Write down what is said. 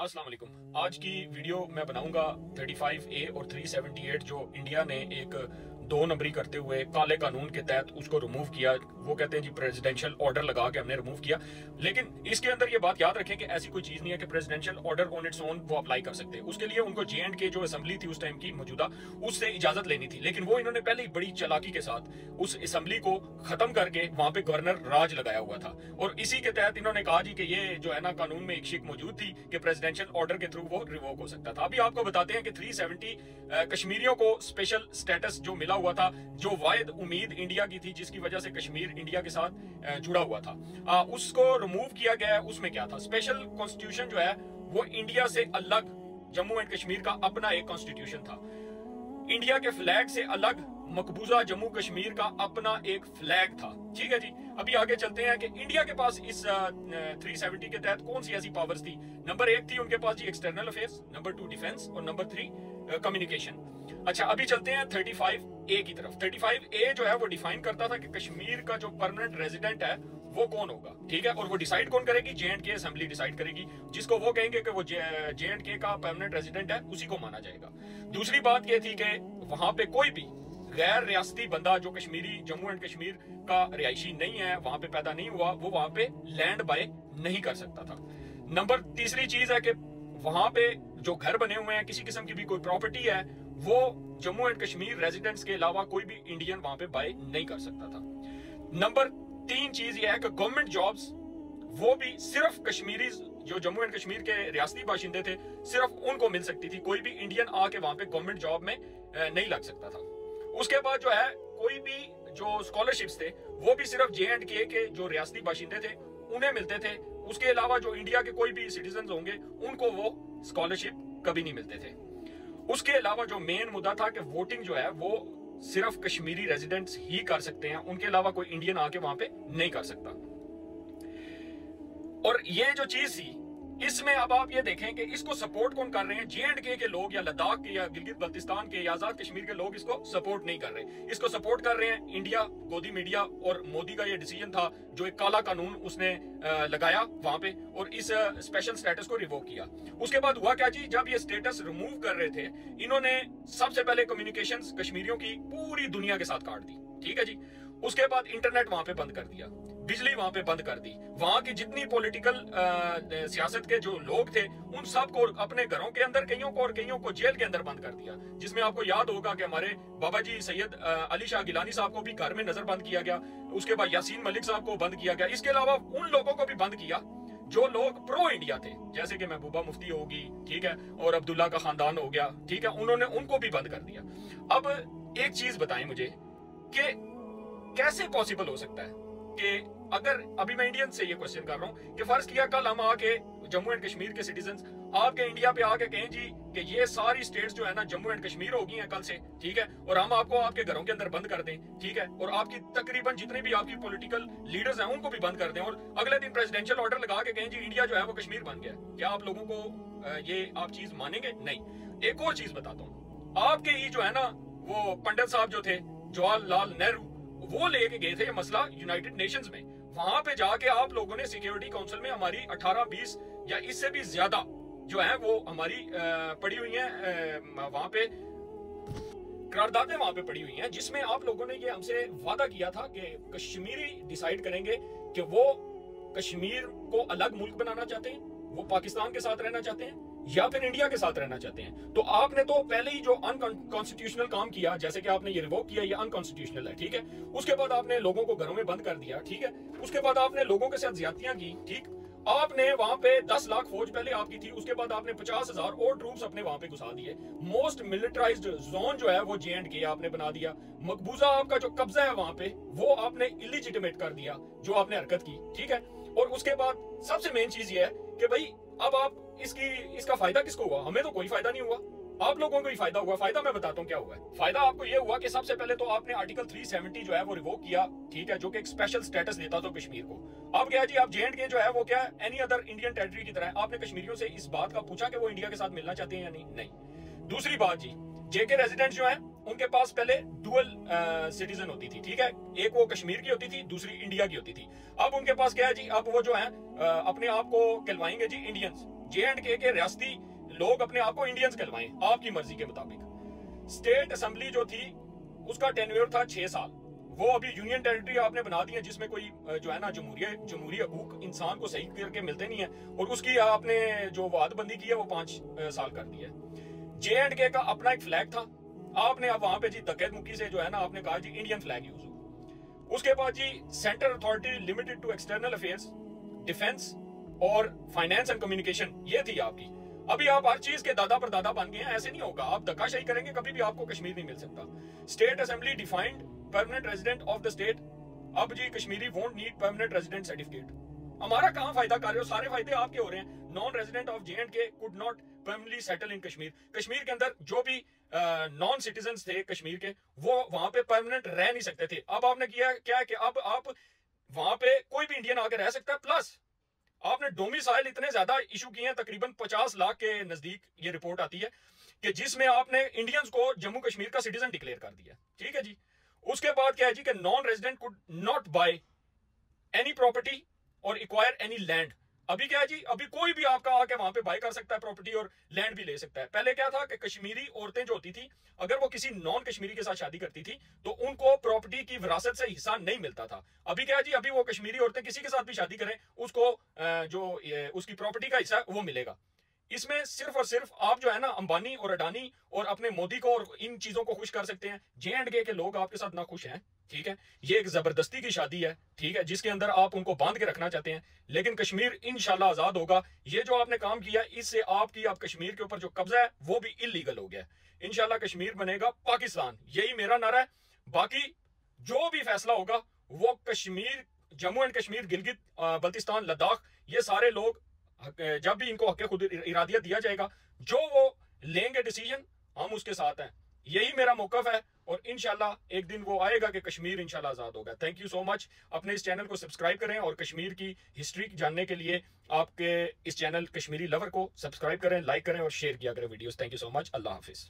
अस्सलाम वालेकुम। आज की वीडियो मैं बनाऊंगा 35A और 378 जो इंडिया ने एक 2 नंबरी करते हुए काले कानून के तहत उसको रिमूव किया। वो कहते हैं जी प्रेसिडेंशियल ऑर्डर लगा के हमने रिमूव किया, लेकिन इसके अंदर ये बात याद रखें कि ऐसी कोई चीज नहीं है कि presidential order on its own वो अप्लाई कर सकते। उसके लिए उनको J&K जो असेंबली थी उस टाइम की मौजूदा, उससे इजाजत लेनी थी, लेकिन वो इन्होंने पहले ही बड़ी चालाकी के साथ उस असेंबली को खत्म करके वहां पे गवर्नर राज लगाया हुआ था। और इसी के तहत इन्होंने कहा जी कि ये जो है ना कानून में एक शिक मौजूद थी कि प्रेसिडेंशियल ऑर्डर के थ्रू वो रिवोक हो सकता था। अभी आपको बताते हैं कि 370 कश्मीरियों को स्पेशल स्टेटस जो मिला हुआ था, जो वायद उम्मीद इंडिया की थी जिसकी वजह से कश्मीर इंडिया के साथ जुड़ा हुआ था, उसको रिमूव किया गया है। उसमें क्या था, स्पेशल कॉन्स्टिट्यूशन जो है वो इंडिया से अलग जम्मू एंड कश्मीर का अपना एक कॉन्स्टिट्यूशन था। इंडिया के फ्लैग से अलग मकबूजा जम्मू कश्मीर का अपना एक फ्लैग था। ठीक है जी, अभी आगे चलते हैं कि इंडिया के पास इस 370 के तहत कौन सी ऐसी पावर्स थी। नंबर 1 थी उनके पास जी एक्सटर्नल अफेयर्स, नंबर 2 डिफेंस और नंबर 3 कम्युनिकेशन। अच्छा, अभी चलते हैं 35A की तरफ। 35A जो है वो डिफाइन करता था कि कश्मीर का जो परमानेंट रेजिडेंट है वो कौन होगा। ठीक है, और वो डिसाइड कौन करेगी, J&K असेंबली डिसाइड करेगी। जिसको वो कहेंगे कि वो J&K का परमानेंट रेजिडेंट है उसी को माना जाएगा। दूसरी बात ये थी कि वहां पे कोई भी गैर रियासती बंदा जो कश्मीरी जम्मू एंड कश्मीर का रिहायशी नहीं है, वहां पे पैदा नहीं हुआ, वो वहां पे लैंड बाय नहीं कर सकता था। नंबर तीसरी चीज है कि वहां पे जो घर बने हुए हैं, किसी किस्म की भी कोई प्रॉपर्टी है, वो जम्मू एंड कश्मीर रेजिडेंट्स के अलावा कोई भी इंडियन वहां पे बाय नहीं कर सकता था। नंबर 3 चीज ये है कि गवर्नमेंट जॉब्स वो भी सिर्फ कश्मीरी जो जम्मू एंड कश्मीर के रियासती बाशिंदे थे सिर्फ उनको मिल सकती थी, कोई भी इंडियन आके वहां पे गवर्नमेंट जॉब में नहीं लग सकता था। उसके बाद जो है कोई भी जो स्कॉलरशिप्स थे वो भी सिर्फ J&K के जो रियासती बाशिंदे थे उन्हें मिलते थे। उसके अलावा जो इंडिया के कोई भी सिटीजन होंगे उनको वो स्कॉलरशिप कभी नहीं मिलते थे। उसके अलावा जो मेन मुद्दा था कि वोटिंग जो है वो सिर्फ कश्मीरी रेजिडेंट्स ही कर सकते हैं, उनके अलावा कोई इंडियन आके वहां पे नहीं कर सकता। और ये जो चीज थी इसमें अब आप ये देखें कि इसको सपोर्ट कौन कर रहे हैं, J&K के लोग या लद्दाख के या गिलगित बल्तिस्तान के या आजाद कश्मीर के लोग इसको सपोर्ट नहीं कर रहे। इसको सपोर्ट कर रहे हैं इंडिया, गोदी मीडिया, और मोदी का ये डिसीजन था जो एक काला कानून उसने लगाया वहां पे और इस स्पेशल स्टेटस को रिवोक किया। उसके बाद हुआ क्या जी, जब ये स्टेटस रिमूव कर रहे थे इन्होंने सबसे पहले कम्युनिकेशंस कश्मीरियों की पूरी दुनिया के साथ काट दी। ठीक है जी, उसके बाद इंटरनेट वहां पे बंद कर दिया, बिजली वहां पे बंद कर दी, वहां की जितनी पॉलिटिकल सियासत के जो लोग थे उन सब को अपने घरों के अंदर कईयों को जेल के अंदर बंद कर दिया। जिसमें आपको याद होगा कि हमारे बाबा जी सैयद अली शाह गिलानी साहब को भी घर में नजर बंद किया गया, उसके बाद यासीन मलिक साहब को बंद किया गया। इसके अलावा उन लोगों को भी बंद किया जो लोग प्रो इंडिया थे, जैसे कि महबूबा मुफ्ती होगी, ठीक है, और अब्दुल्ला का खानदान हो गया, ठीक है, उन्होंने उनको भी बंद कर दिया। अब एक चीज बताएं मुझे कि कैसे पॉसिबल हो सकता है कि अगर अभी मैं इंडियन से ये क्वेश्चन कर रहा हूं कि फर्ज किया कल हम आके जम्मू एंड कश्मीर के सिटीजन्स आपके इंडिया पे आके कहें जी कि ये सारी स्टेट्स जो है ना जम्मू एंड कश्मीर हो गई हैं कल से, ठीक है, और हम आपको आपके घरों के अंदर बंद कर दें, ठीक है, और आपकी तकरीबन जितने भी आपकी पॉलिटिकल लीडर्स हैं उनको भी बंद कर दें, और अगले दिन प्रेसिडेंशियल ऑर्डर लगा के कहें जी इंडिया जो है वो कश्मीर बन गया, क्या आप लोगों को ये आप चीज मानेंगे? नहीं। एक और चीज बताता हूँ, आपके ही जो है ना वो पंडित साहब जो थे जवाहरलाल नेहरू, वो लेके गए थे ये मसला यूनाइटेड नेशंस में। वहां पे जाके आप लोगों ने सिक्योरिटी काउंसिल में हमारी 18-20 या इससे भी ज्यादा जो है वो हमारी पड़ी हुई हैं, वहां पे करारदादें वहां पे पड़ी हुई हैं, जिसमें आप लोगों ने ये हमसे वादा किया था कि कश्मीरी डिसाइड करेंगे कि वो कश्मीर को अलग मुल्क बनाना चाहते हैं, वो पाकिस्तान के साथ रहना चाहते हैं या फिर इंडिया के साथ रहना चाहते हैं। तो आपने तो पहले ही जो अनकॉन्स्टिट्यूशनल काम किया, जैसे कि आपने ये रिवोक किया, ये अनकॉन्स्टिट्यूशनल है, ठीक है। उसके बाद आपने लोगों को घरों में बंद कर दिया, ठीक है। उसके बाद आपने लोगों के साथ ज्यादतियां की, ठीक। आपने वहां पे 10 लाख फौज पहले आपकी थी, उसके बाद आपने 50,000 और ट्रूप्स अपने वहां पे घुसा दिए। मोस्ट मिलिटराइज्ड जोन जो है वो J&K आपने बना दिया। मकबूजा आपका जो कब्जा है वहां पे वो आपने इलिजिटिमेट कर दिया जो आपने हरकत की, ठीक है। और उसके बाद सबसे मेन चीज ये है कि भाई अब आप इसका फायदा किसको हुआ? हमें तो कोई फायदा नहीं हुआ, आप लोगों को ही फायदा हुआ। फायदा मैं बताता हूँ क्या हुआ है। फायदा आपको ये हुआ कि सबसे पहले तो आपने आर्टिकल 370 जो है वो रिवोक किया, ठीक है, जो कि एक स्पेशल स्टेटस देता था कश्मीर को। अब क्या जी, आप J&K जो है वो क्या एनी अदर इंडियन टेरिटरी की तरह है। आपने कश्मीरियों से इस बात का पूछा कि वो इंडिया के साथ मिलना चाहते हैं या नहीं? नहीं। दूसरी बात जी, JK रेजिडेंट जो है उनके पास पहले डुअल सिटीजन होती थी, ठीक है, एक वो कश्मीर की होती थी, दूसरी इंडिया की होती थी। अब उनके पास क्या है जी, अब वो जो है अपने आप को कहलवाएंगे जी इंडियंस, JNK के रियासती लोग अपने आप को इंडियंस कहलवाएं आपकी मर्जी के मुताबिक। स्टेट असेंबली जो थी उसका टेन्योर था 6 साल, वो अभी यूनियन टेरिटरी आपने बना दी है जिसमें कोई जो है ना जमहूरी हकूक इंसान को सही करके मिलते नहीं है, और उसकी आपने जो वादबंदी की है वो 5 साल कर दी है। JNK का अपना एक फ्लैग था, आपने अब वहां पे जी धक्के मुक्की से जो है ना आपने कहा जी इंडियन फ्लैग यूज हो। उसके बाद जी central authority limited to external affairs, defence और फाइनेंस एंड कम्युनिकेशन, ये थी आपकी। अभी आप हर चीज के दादा पर दादा बन गए हैं, ऐसे नहीं होगा। आप धक्काशाही करेंगे कभी भी आपको कश्मीर नहीं मिल सकता। State assembly defined permanent resident of the state, अब जी Kashmiri won't need permanent resident certificate. हमारा कहां फायदा कर रहे हो, सारे फायदे आपके हो रहे हैं। Non resident of JNK could not permanently settle in Kashmir. Kashmir के अंदर जो भी नॉन सिटीजन थे कश्मीर के, वो वहां पे परमानेंट रह नहीं सकते थे। अब आपने किया क्या है कि अब आप वहां पे कोई भी इंडियन आके रह सकता है। प्लस आपने डोमिसाइल इतने ज्यादा इशू किए हैं, तकरीबन 50 लाख के नजदीक ये रिपोर्ट आती है, कि जिसमें आपने इंडियंस को जम्मू कश्मीर का सिटीजन डिक्लेयर कर दिया। ठीक है जी। उसके बाद क्या है जी कि non resident could not by any property और एक्वायर एनी लैंड। अभी क्या है जी, अभी कोई भी आपका आके वहां पे बाय कर सकता है प्रॉपर्टी और लैंड भी ले सकता है। पहले क्या था कि कश्मीरी औरतें जो होती थी, अगर वो किसी नॉन कश्मीरी के साथ शादी करती थी तो उनको प्रॉपर्टी की विरासत से हिस्सा नहीं मिलता था। अभी क्या है जी, अभी वो कश्मीरी औरतें किसी के साथ भी शादी करें, उसको जो उसकी प्रॉपर्टी का हिस्सा वो मिलेगा। इसमें सिर्फ और सिर्फ आप जो है ना अंबानी और अडानी और अपने मोदी को और इन चीजों को खुश कर सकते हैं। JNK के लोग आपके साथ ना खुश हैं। ठीक है, ये एक जबरदस्ती की शादी है, ठीक है, जिसके अंदर आप उनको बांध के रखना चाहते हैं। लेकिन कश्मीर इंशाल्लाह आजाद होगा। ये जो आपने काम किया, इससे आपकी अब कश्मीर के ऊपर जो कब्जा है वो भी इलीगल हो गया। इंशाल्लाह कश्मीर बनेगा पाकिस्तान, यही मेरा नारा है। बाकी जो भी फैसला होगा वो कश्मीर, जम्मू एंड कश्मीर, गिलगित बल्तिस्तान, लद्दाख, ये सारे लोग जब भी इनको हक खुद इरादिया दिया जाएगा, जो वो लेंगे डिसीजन, हम उसके साथ हैं। यही मेरा मौकफ है और इंशाल्लाह एक दिन वो आएगा कि कश्मीर इंशाल्लाह आजाद होगा। Thank you so much. अपने इस चैनल को सब्सक्राइब करें और कश्मीर की हिस्ट्री जानने के लिए आपके इस चैनल कश्मीरी लवर को सब्सक्राइब करें, लाइक करें और शेयर किया करें videos. Thank you so much. Allah Hafiz.